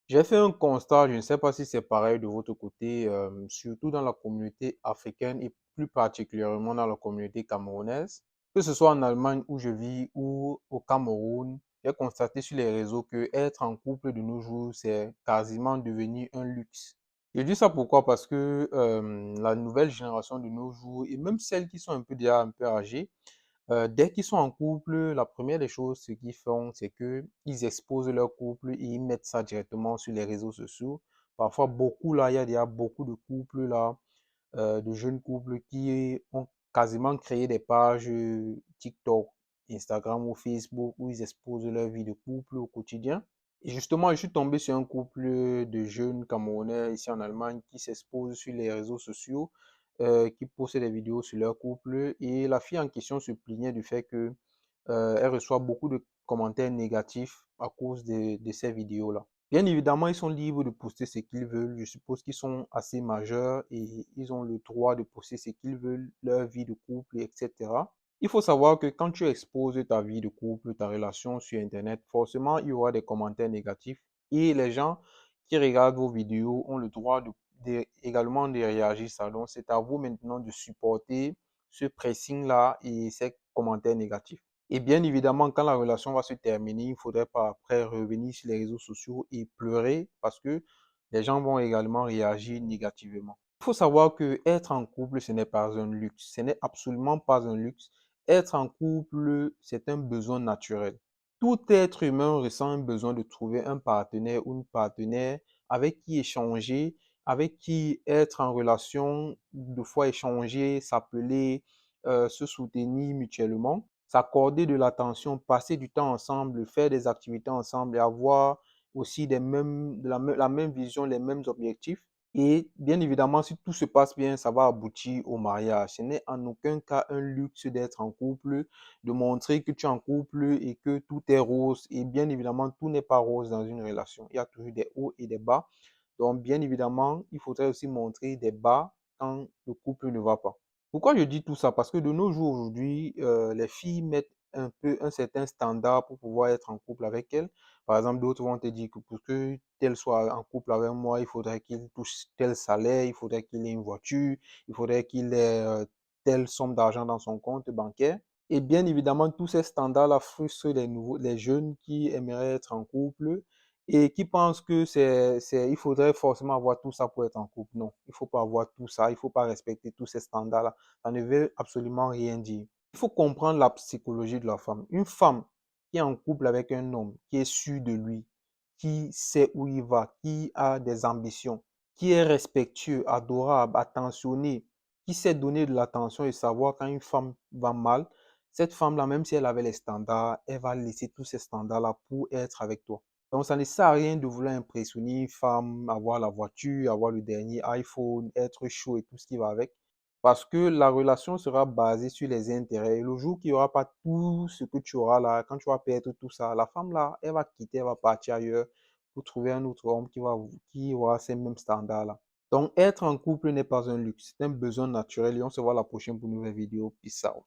J'ai fait un constat, je ne sais pas si c'est pareil de votre côté, surtout dans la communauté africaine et plus particulièrement dans la communauté camerounaise. Que ce soit en Allemagne où je vis ou au Cameroun, j'ai constaté sur les réseaux que être en couple de nos jours, c'est quasiment devenu un luxe. Je dis ça pourquoi? Parce que la nouvelle génération de nos jours, et même celles qui sont un peu déjà un peu âgées, dès qu'ils sont en couple, la première des choses, ce qu'ils font, c'est que ils exposent leur couple et ils mettent ça directement sur les réseaux sociaux. Parfois, beaucoup là, il y a beaucoup de couples là, de jeunes couples qui ont quasiment créé des pages TikTok, Instagram ou Facebook où ils exposent leur vie de couple au quotidien. Et justement, je suis tombé sur un couple de jeunes Camerounais ici en Allemagne qui s'exposent sur les réseaux sociaux, qui postent des vidéos sur leur couple. Et la fille en question se plaignait du fait que elle reçoit beaucoup de commentaires négatifs à cause de ces vidéos-là. Bien évidemment, ils sont libres de poster ce qu'ils veulent. Je suppose qu'ils sont assez majeurs et ils ont le droit de poster ce qu'ils veulent, leur vie de couple, etc. Il faut savoir que quand tu exposes ta vie de couple, ta relation sur Internet, forcément, il y aura des commentaires négatifs et les gens qui regardent vos vidéos ont le droit également de réagir ça. Donc, c'est à vous maintenant de supporter ce pressing-là et ces commentaires négatifs. Et bien évidemment, quand la relation va se terminer, il ne faudrait pas après revenir sur les réseaux sociaux et pleurer parce que les gens vont également réagir négativement. Il faut savoir que être en couple, ce n'est pas un luxe. Ce n'est absolument pas un luxe. Être en couple, c'est un besoin naturel. Tout être humain ressent un besoin de trouver un partenaire ou une partenaire avec qui échanger, avec qui être en relation, de fois échanger, s'appeler, se soutenir mutuellement, s'accorder de l'attention, passer du temps ensemble, faire des activités ensemble et avoir aussi la même vision, les mêmes objectifs. Et bien évidemment, si tout se passe bien, ça va aboutir au mariage. Ce n'est en aucun cas un luxe d'être en couple, de montrer que tu es en couple et que tout est rose. Et bien évidemment, tout n'est pas rose dans une relation. Il y a toujours des hauts et des bas. Donc, bien évidemment, il faudrait aussi montrer des bas quand le couple ne va pas. Pourquoi je dis tout ça? Parce que de nos jours aujourd'hui, les filles mettent un peu un certain standard pour pouvoir être en couple avec elles. Par exemple, d'autres vont te dire que pour que tel soit en couple avec moi, il faudrait qu'il touche tel salaire, il faudrait qu'il ait une voiture, il faudrait qu'il ait telle somme d'argent dans son compte bancaire. Et bien évidemment, tous ces standards-là frustrent les jeunes qui aimeraient être en couple et qui pensent que il faudrait forcément avoir tout ça pour être en couple. Non, il faut pas avoir tout ça, il faut pas respecter tous ces standards-là. Ça ne veut absolument rien dire. Il faut comprendre la psychologie de la femme. Une femme qui est en couple avec un homme, qui est sûr de lui, qui sait où il va, qui a des ambitions, qui est respectueux, adorable, attentionné, qui sait donner de l'attention et savoir quand une femme va mal, cette femme-là, même si elle avait les standards, elle va laisser tous ces standards-là pour être avec toi. Donc, ça ne sert à rien de vouloir impressionner une femme, avoir la voiture, avoir le dernier iPhone, être chaud et tout ce qui va avec. Parce que la relation sera basée sur les intérêts. Et le jour qu'il n'y aura pas tout ce que tu auras là, quand tu vas perdre tout ça, la femme là, elle va quitter, elle va partir ailleurs pour trouver un autre homme qui aura ces mêmes standards-là. Donc, être en couple n'est pas un luxe, c'est un besoin naturel. Et on se voit la prochaine pour une nouvelle vidéo. Peace out.